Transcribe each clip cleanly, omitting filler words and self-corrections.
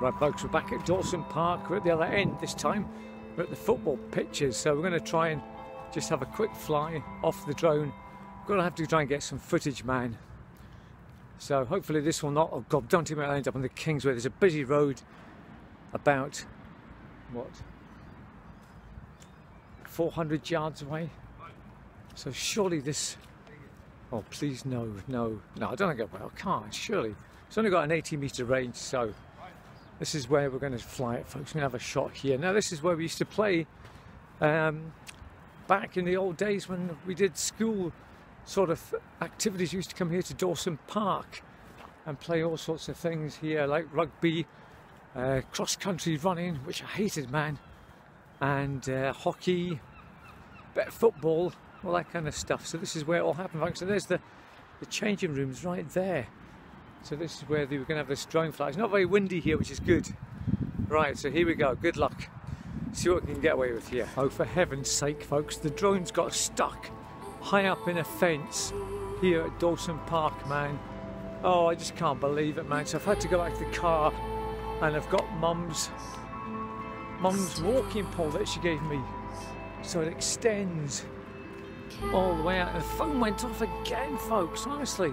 Right folks, we're back at Dawson Park. We're at the other end this time. We're at the football pitches, so we're going to try and just have a quick fly off the drone. We're going to have to try and get some footage, man. So hopefully this will not, oh god, don't tell me I'll end up on the Kingsway. There's a busy road about, what, 400 yards away. So surely this, oh please no, I don't think I can't, surely. It's only got an 80-metre range, so this is where we're going to fly it, folks. We're going to have a shot here. Now this is where we used to play back in the old days when we did school sort of activities. We used to come here to Dawson Park and play all sorts of things here, like rugby, cross-country running, which I hated, man, and hockey, bit of football, all that kind of stuff. So this is where it all happened, folks. So there's the changing rooms right there. So this is where we're going to have this drone flight. It's not very windy here, which is good. Right, so here we go. Good luck. See what we can get away with here. Oh, for heaven's sake, folks, the drone's got stuck high up in a fence here at Dawson Park, man. Oh, I just can't believe it, man. So I've had to go back to the car, and I've got Mum's walking pole that she gave me. So it extends all the way out. And the phone went off again, folks, honestly.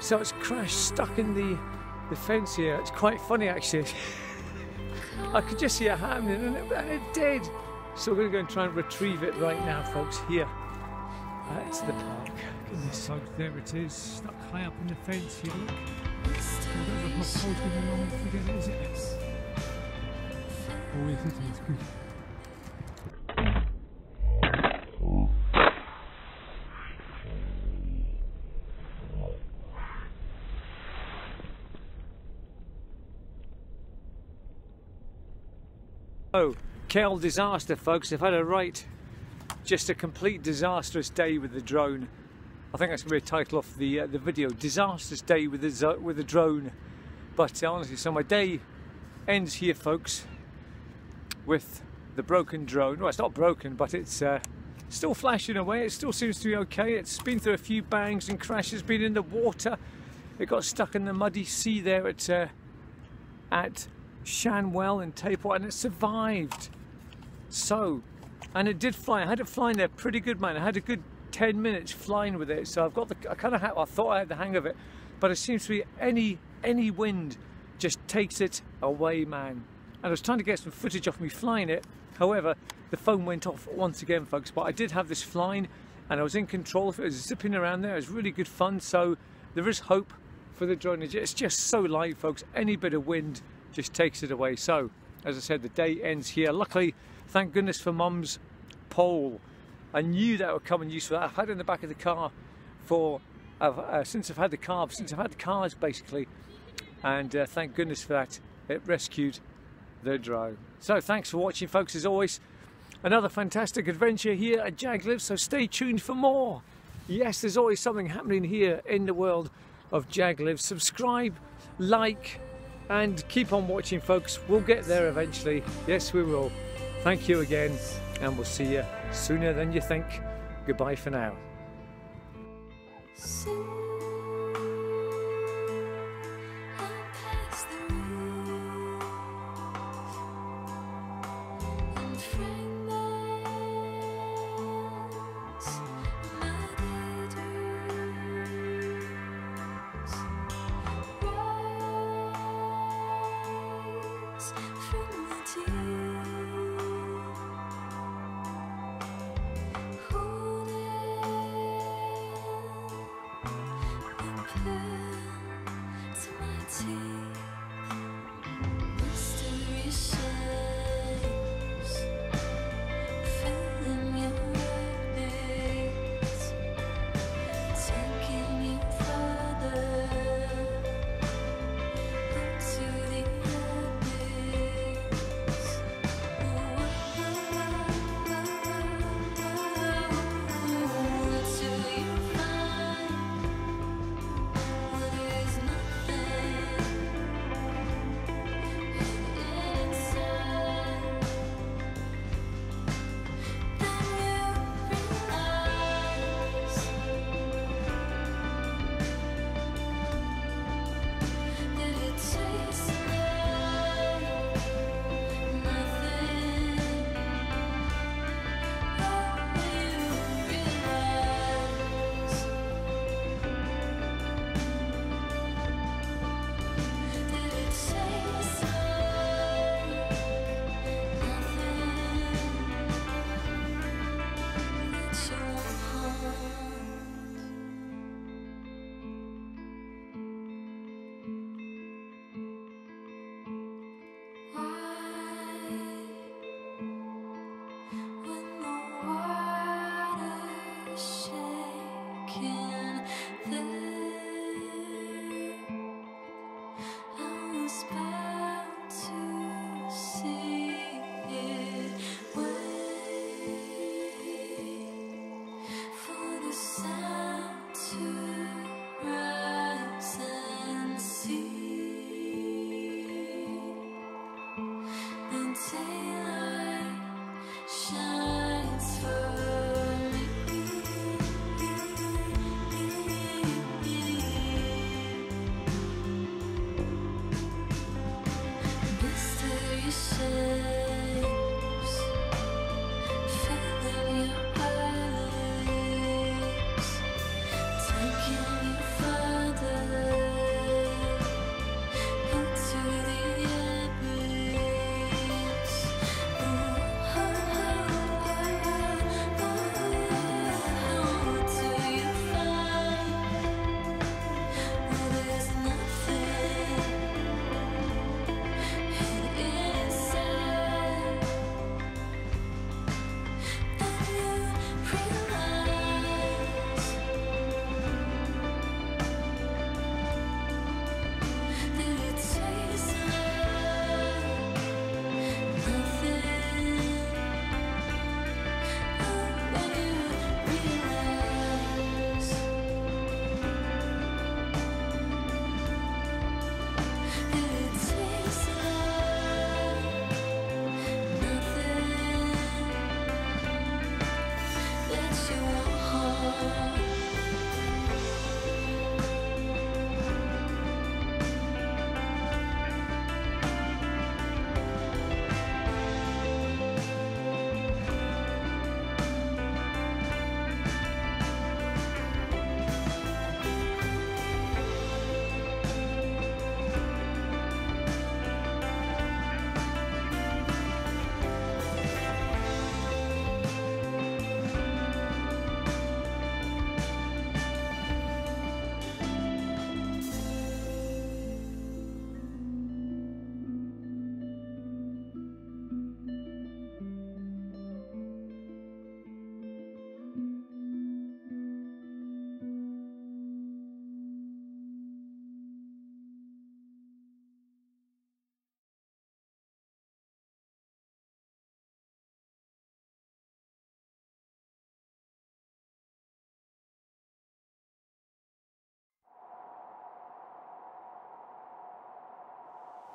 So it's crashed, stuck in the fence here. It's quite funny, actually. I could just see it happening, and it did. So we're going to go and try and retrieve it right now, folks, here. It's the park. Goodness, folks, there it is, stuck high up in the fence here, look. I don't know if my pole's going to long forget it, is it? Oh, yes, it is, good. Oh, Kel disaster, folks. I've had just a complete disastrous day with the drone. I think that's going to be a title of the video, disastrous day with the drone. But honestly, so my day ends here, folks, with the broken drone. Well, it's not broken, but it's still flashing away. It still seems to be okay. It's been through a few bangs and crashes, been in the water. It got stuck in the muddy sea there at Shanwell in Tapor, and it survived. So, and it did fly. I had it flying there pretty good, man. I had a good 10 minutes flying with it. So I've got I thought I had the hang of it, but it seems to be any wind just takes it away, man. And I was trying to get some footage of me flying it. However, the phone went off once again, folks. But I did have this flying, and I was in control of it. It was zipping around there. It was really good fun. So there is hope for the drone. It's just so light, folks. Any bit of wind just takes it away. So, as I said, the day ends here. Luckily, thank goodness for Mum's pole. I knew that would come in use for that. I've had it in the back of the car since I've had the cars basically, and thank goodness for that. It rescued the drone. So thanks for watching, folks. As always, another fantastic adventure here at JagLives, so stay tuned for more. Yes, there's always something happening here in the world of JagLives. Subscribe, like, and keep on watching, folks. We'll get there eventually. Yes, we will. Thank you again, and we'll see you sooner than you think. Goodbye for now.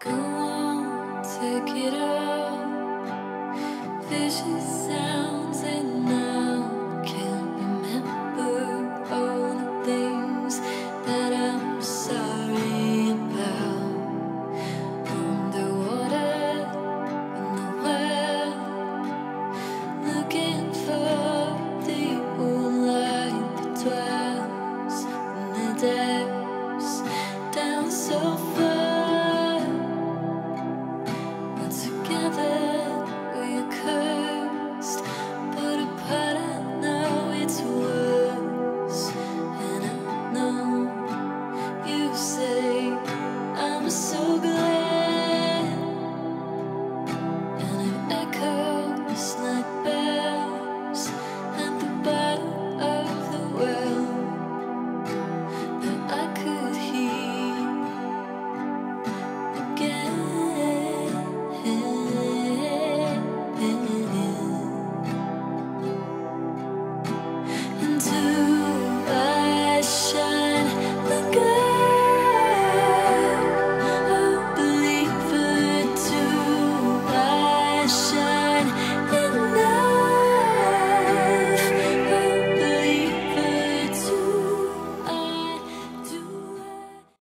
Go on, take it all. Vicious sounds and now can't remember all the things that I'm sorry about. Underwater in the well, looking for the old light that dwells in the depths.